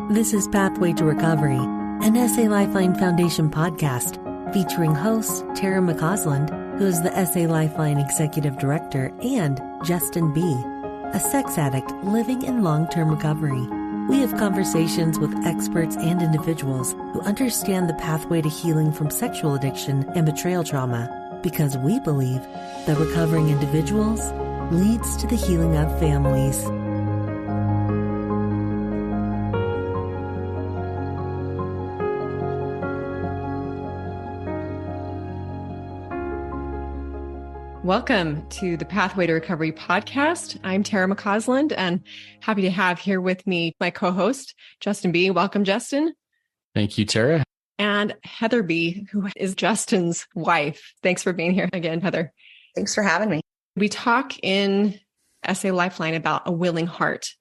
This is Pathway to Recovery, an SA Lifeline Foundation podcast featuring hosts Tara McCausland, who is the SA Lifeline Executive Director, and Justin B., a sex addict living in long-term recovery. We have conversations with experts and individuals who understand the pathway to healing from sexual addiction and betrayal trauma, because we believe that recovering individuals leads to the healing of families. Welcome to the Pathway to Recovery podcast. I'm Tara McCausland and happy to have here with me my co-host, Justin B. Welcome, Justin. Thank you, Tara. And Heather B., who is Justin's wife. Thanks for being here again, Heather. Thanks for having me. We talk in SA Lifeline about a willing heart,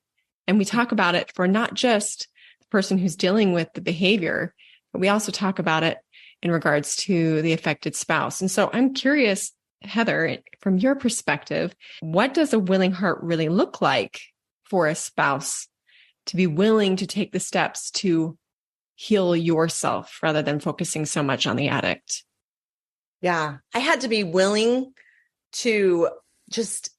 and we talk about it for not just the person who's dealing with the behavior, but we also talk about it in regards to the affected spouse. And so I'm curious, Heather, from your perspective, what does a willing heart really look like for a spouse to be willing to take the steps to heal yourself rather than focusing so much on the addict? Yeah, I had to be willing to just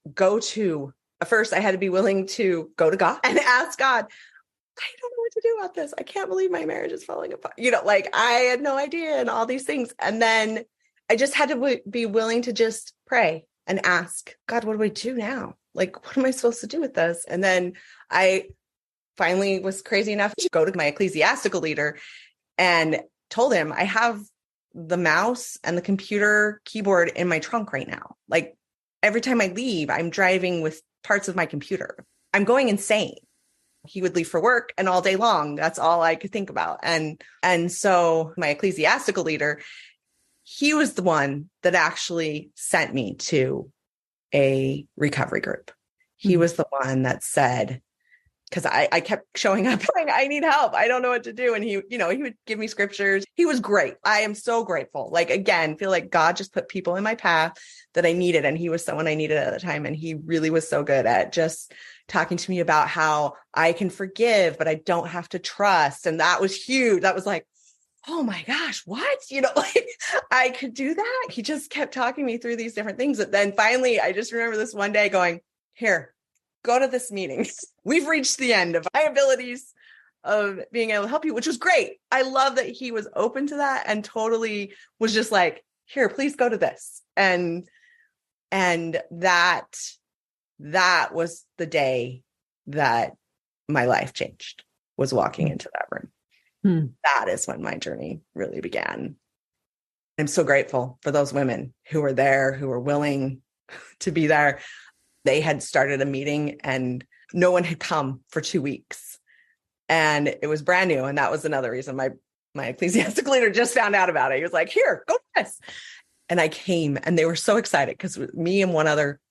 first I had to be willing to go to God and ask God, I don't know what to do about this. I can't believe my marriage is falling apart. I had no idea and all these things. And then I just had to be willing to just pray and ask, God, what do I do now? What am I supposed to do with this? And then I finally was crazy enough to go to my ecclesiastical leader and told him, I have the mouse and the computer keyboard in my trunk right now. Every time I leave, I'm driving with parts of my computer. I'm going insane. He would leave for work and all day long, that's all I could think about. And so my ecclesiastical leader, he was the one that actually sent me to a recovery group. He was the one that said, because I kept showing up like, I need help. I don't know what to do. And he would give me scriptures. He was great. I am so grateful. Again, feel like God just put people in my path that I needed. And he was someone I needed at the time. And he really was so good at just talking to me about how I can forgive, but I don't have to trust. And that was huge. That was like, oh my gosh, what? I could do that. He just kept talking me through these different things. And then finally, I just remember this one day going, here, go to this meeting. We've reached the end of my abilities of being able to help you, which was great. I love that he was open to that and totally was just like, here, please go to this. And that was the day that my life changed, was walking into that room. That is when my journey really began. I'm so grateful for those women who were there, who were willing to be there. They had started a meeting and no one had come for 2 weeks. And it was brand new. And that was another reason my ecclesiastical leader just found out about it. He was like, here, go to this. And I came and they were so excited because me and one other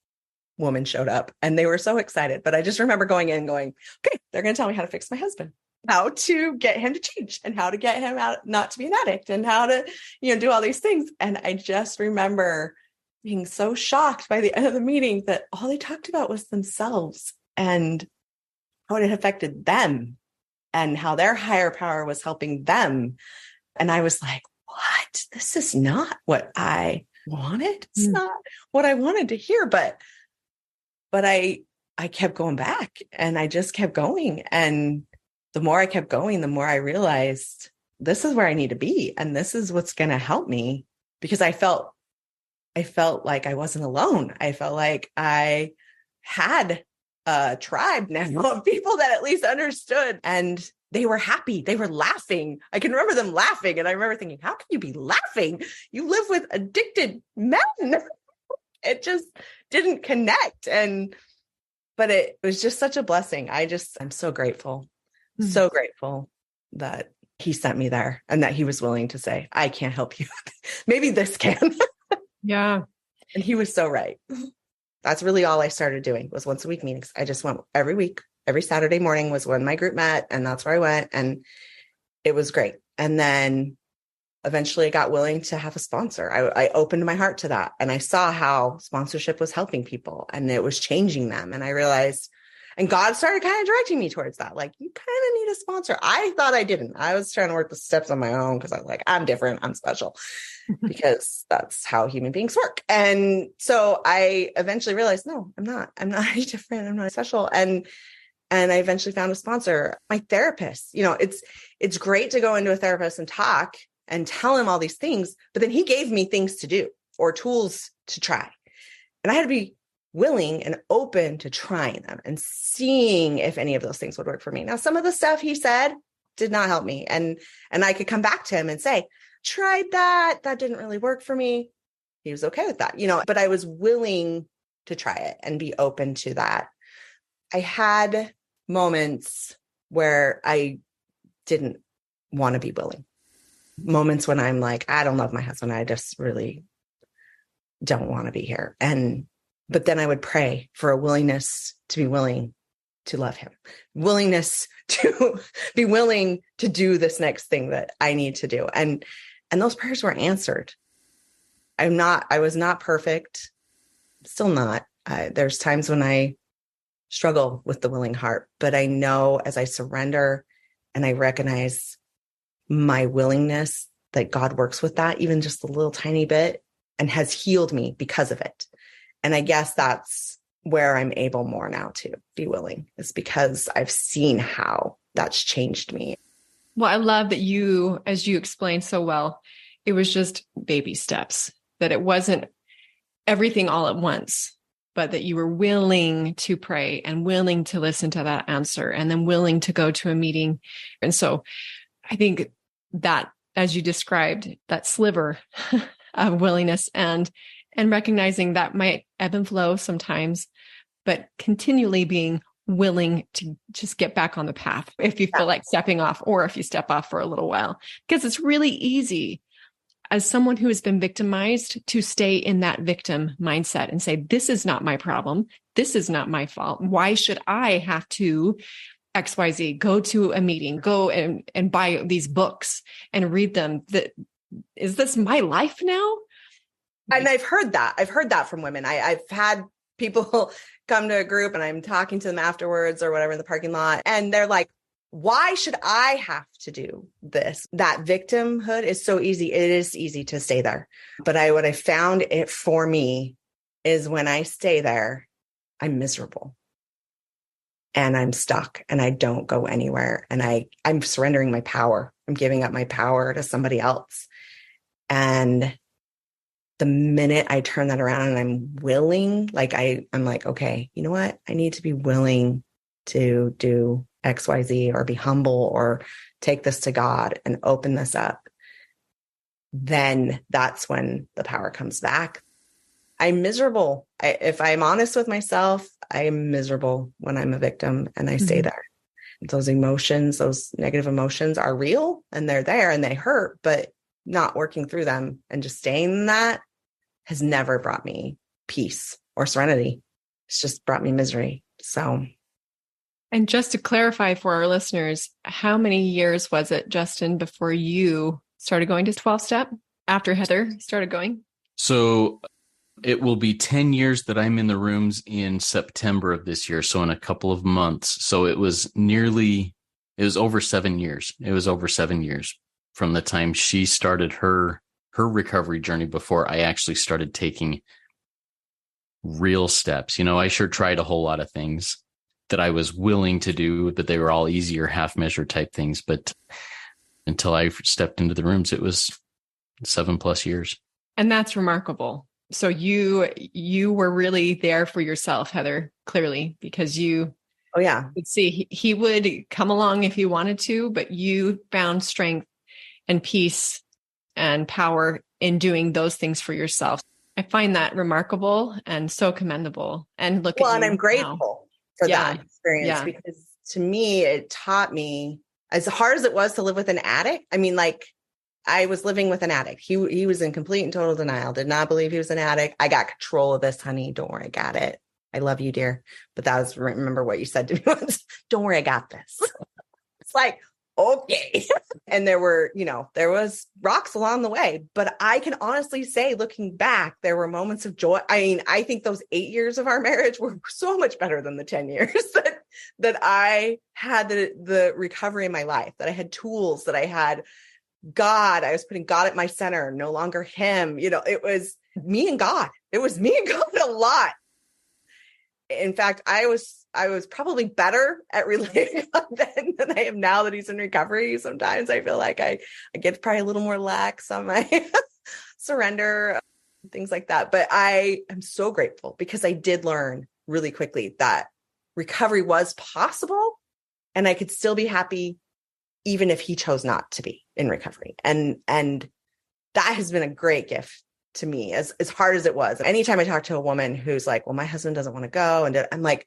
woman showed up and they were so excited. But I just remember going in going, okay, they're going to tell me how to fix my husband, how to get him to change and how to get him out, not to be an addict and how to, do all these things. And I just remember being so shocked by the end of the meeting that all they talked about was themselves and how it had affected them and how their higher power was helping them. And I was like, what? This is not what I wanted. It's not what I wanted to hear, but I kept going back and I just kept going. And the more I kept going, the more I realized this is where I need to be. And this is what's going to help me, because I felt like I wasn't alone. I felt like I had a tribe now of people that at least understood, and they were happy. They were laughing. I can remember them laughing. And I remember thinking, how can you be laughing? You live with addicted men. It just didn't connect. But it was just such a blessing. I'm so grateful. So grateful that he sent me there and that he was willing to say, I can't help you. Maybe this can. Yeah. And he was so right. That's really all I started doing was once a week meetings. I just went every week. Every Saturday morning was when my group met, and that's where I went. And it was great. And then eventually I got willing to have a sponsor. I opened my heart to that. And I saw how sponsorship was helping people and it was changing them. And I realized, And God started kind of directing me towards that. Like, you kind of need a sponsor. I thought I didn't. I was trying to work the steps on my own because I was like, I'm different. I'm special because that's how human beings work. And so I eventually realized, no, I'm not any different. I'm not special. And I eventually found a sponsor, my therapist. It's great to go into a therapist and talk and tell him all these things, but then he gave me things to do or tools to try. And I had to be willing and open to trying them and seeing if any of those things would work for me. Now, some of the stuff he said did not help me. And I could come back to him and say, tried that didn't really work for me. He was okay with that, but I was willing to try it and be open to that. I had moments where I didn't want to be willing. Moments when I'm like, I don't love my husband. I just really don't want to be here. But then I would pray for a willingness to be willing to love him, willingness to be willing to do this next thing that I need to do. And those prayers were answered. I was not perfect. Still not. There's times when I struggle with the willing heart, but I know as I surrender and I recognize my willingness that God works with that, even just a little tiny bit, and has healed me because of it. And I guess that's where I'm able more now to be willing, is because I've seen how that's changed me. Well, I love that you, as you explained so well, it was just baby steps, that it wasn't everything all at once, but that you were willing to pray and willing to listen to that answer and then willing to go to a meeting. And so I think that, as you described, that sliver of willingness and recognizing that might ebb and flow sometimes, but continually being willing to just get back on the path if you feel like stepping off, or if you step off for a little while, because it's really easy as someone who has been victimized to stay in that victim mindset and say, this is not my problem. This is not my fault. Why should I have to XYZ, go to a meeting, go and buy these books and read them? Is this my life now? And I've heard that from women. I've had people come to a group and I'm talking to them afterwards or whatever in the parking lot. And they're like, why should I have to do this? That victimhood is so easy. It is easy to stay there. But what I found it for me is when I stay there, I'm miserable and I'm stuck and I don't go anywhere. And I'm surrendering my power. I'm giving up my power to somebody else. And the minute I turn that around and I'm willing, like I'm like, okay, you know what? I need to be willing to do XYZ or be humble or take this to God and open this up. Then that's when the power comes back. I'm miserable. If I'm honest with myself, I'm miserable when I'm a victim and I stay there. Those emotions, those negative emotions are real and they're there and they hurt, but not working through them and just staying in that has never brought me peace or serenity. It's just brought me misery. So. And just to clarify for our listeners, how many years was it, Justin, before you started going to 12-step after Heather started going? So it will be 10 years that I'm in the rooms in September of this year. So in a couple of months. So it was over 7 years. It was over 7 years from the time she started her recovery journey before I actually started taking real steps. I sure tried a whole lot of things that I was willing to do, but they were all easier half measure type things. But until I stepped into the rooms, it was 7+ years. And that's remarkable. So you were really there for yourself, Heather, clearly, because you could see he would come along if you wanted to, but you found strength and peace and power in doing those things for yourself. I find that remarkable and so commendable. And look at you. And I'm grateful now. For that experience because to me, it taught me, as hard as it was to live with an addict. I mean, like I was living with an addict. He was in complete and total denial, did not believe he was an addict. I got control of this, honey. Don't worry, I got it. I love you, dear. But remember what you said to me once. Don't worry, I got this. It's like, okay. And there was rocks along the way, but I can honestly say, looking back, there were moments of joy. I mean, I think those 8 years of our marriage were so much better than the 10 years that I had the recovery in my life, that I had tools, that I had God. I was putting God at my center, no longer him. It was me and God. It was me and God a lot. In fact, I was probably better at relating then than I am now that he's in recovery. Sometimes I feel like I get probably a little more lax on my surrender, things like that. But I am so grateful because I did learn really quickly that recovery was possible and I could still be happy even if he chose not to be in recovery. And that has been a great gift to me, as hard as it was. Anytime I talk to a woman who's like, well, my husband doesn't want to go. And I'm like,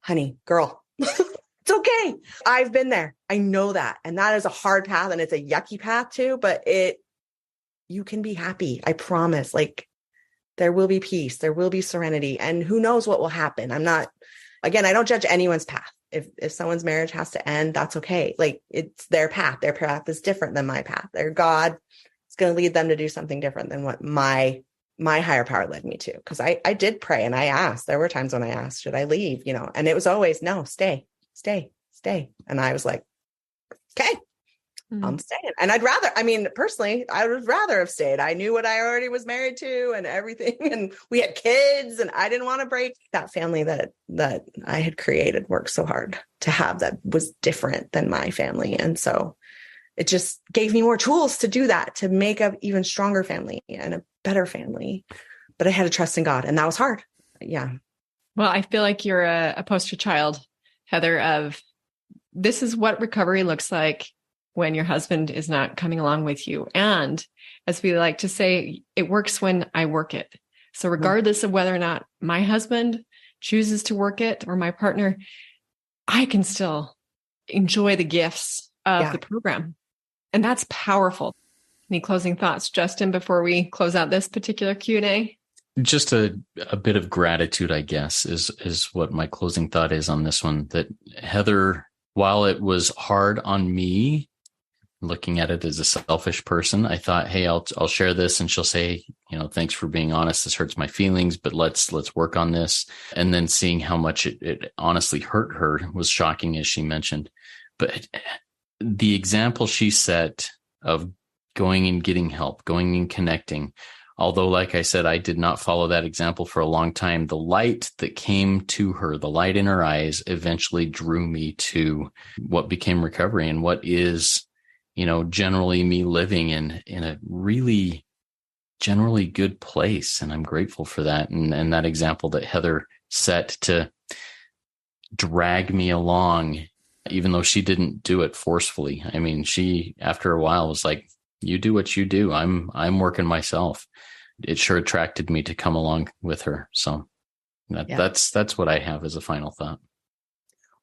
honey, girl, it's okay. I've been there. I know that. And that is a hard path and it's a yucky path too, but you can be happy. I promise. Like there will be peace. There will be serenity. And who knows what will happen. I don't judge anyone's path. If someone's marriage has to end, that's okay. Like it's their path. Their path is different than my path. Their God is going to lead them to do something different than what my higher power led me to. Because I did pray and I asked. There were times when I asked, should I leave? And it was always, no, stay. And I was like, okay, I'm staying. And personally, I would rather have stayed. I knew what I already was married to and everything. And we had kids and I didn't want to break that family that I had created, worked so hard to have, that was different than my family. And so it just gave me more tools to do that, to make an even stronger family and a better family. But I had to trust in God, and that was hard. Yeah. Well, I feel like you're a poster child, Heather, of this is what recovery looks like when your husband is not coming along with you. And as we like to say, it works when I work it. So regardless of whether or not my husband chooses to work it or my partner, I can still enjoy the gifts of the program. And that's powerful. Any closing thoughts, Justin, before we close out this particular Q&A? Just a bit of gratitude, I guess, is what my closing thought is on this one. That Heather, while it was hard on me, looking at it as a selfish person, I thought, hey, I'll share this, and she'll say, thanks for being honest. This hurts my feelings, but let's work on this. And then seeing how much it honestly hurt her was shocking, as she mentioned. But the example she set of going and getting help, going and connecting, although, like I said, I did not follow that example for a long time, the light that came to her, the light in her eyes, eventually drew me to what became recovery and what is, generally me living in a really generally good place. And I'm grateful for that. And that example that Heather set to drag me along, even though she didn't do it forcefully. I mean, she, after a while, was like, you do what you do. I'm working myself. It sure attracted me to come along with her. So that's what I have as a final thought.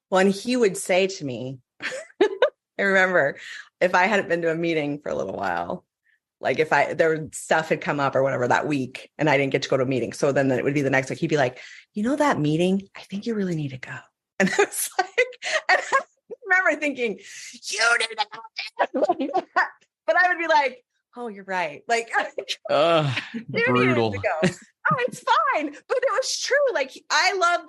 Well, and he would say to me, I remember if I hadn't been to a meeting for a little while, like stuff had come up or whatever that week and I didn't get to go to a meeting. So then it would be the next week. He'd be like, that meeting, I think you really need to go. And I was like, and I remember thinking, you need to go. But I would be like, oh, you're right. Like, brutal. To go. Oh, it's fine. But it was true. Like, I love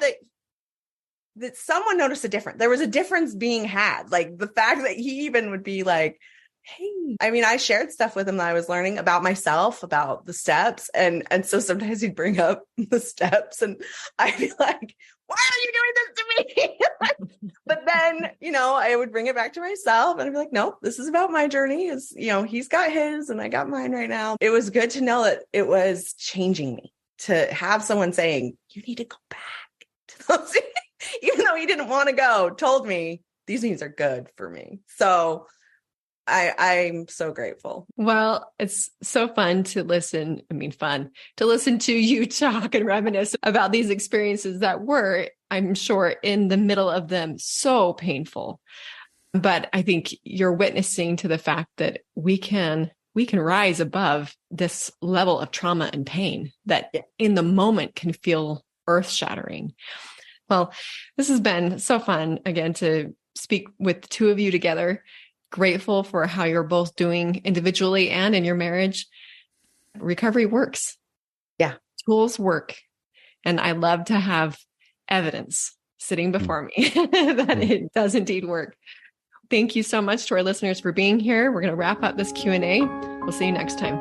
that someone noticed a difference. There was a difference being had. Like the fact that he even would be like, hey, I shared stuff with him that I was learning about myself, about the steps. And so sometimes he'd bring up the steps and I'd be like, why are you doing this to me? But then, I would bring it back to myself and I'd be like, no, this is about my journey. He's got his and I got mine right now. It was good to know that it was changing me, to have someone saying, you need to go back to those, even though he didn't want to go, told me these things are good for me. So I'm so grateful. Well, it's so fun to listen. To listen to you talk and reminisce about these experiences that were, I'm sure, in the middle of them, so painful. But I think you're witnessing to the fact that we can rise above this level of trauma and pain that in the moment can feel earth-shattering. Well, this has been so fun, again, to speak with the two of you together. grateful for how you're both doing individually and in your marriage. Recovery works. Yeah. Tools work. And I love to have evidence sitting before me that it does indeed work. Thank you so much to our listeners for being here. We're going to wrap up this Q&A. We'll see you next time.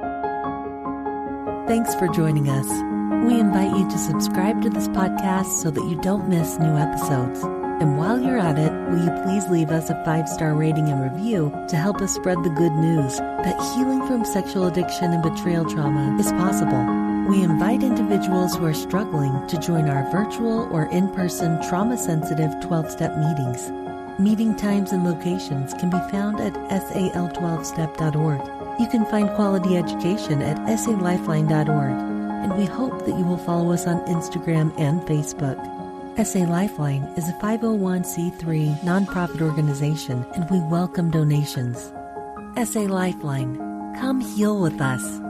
Thanks for joining us. We invite you to subscribe to this podcast so that you don't miss new episodes. And while you're at it, will you please leave us a 5-star rating and review to help us spread the good news that healing from sexual addiction and betrayal trauma is possible. We invite individuals who are struggling to join our virtual or in-person trauma-sensitive 12-step meetings. Meeting times and locations can be found at sal12step.org. You can find quality education at salifeline.org, and we hope that you will follow us on Instagram and Facebook. SA Lifeline is a 501c3 nonprofit organization, and we welcome donations. SA Lifeline, come heal with us.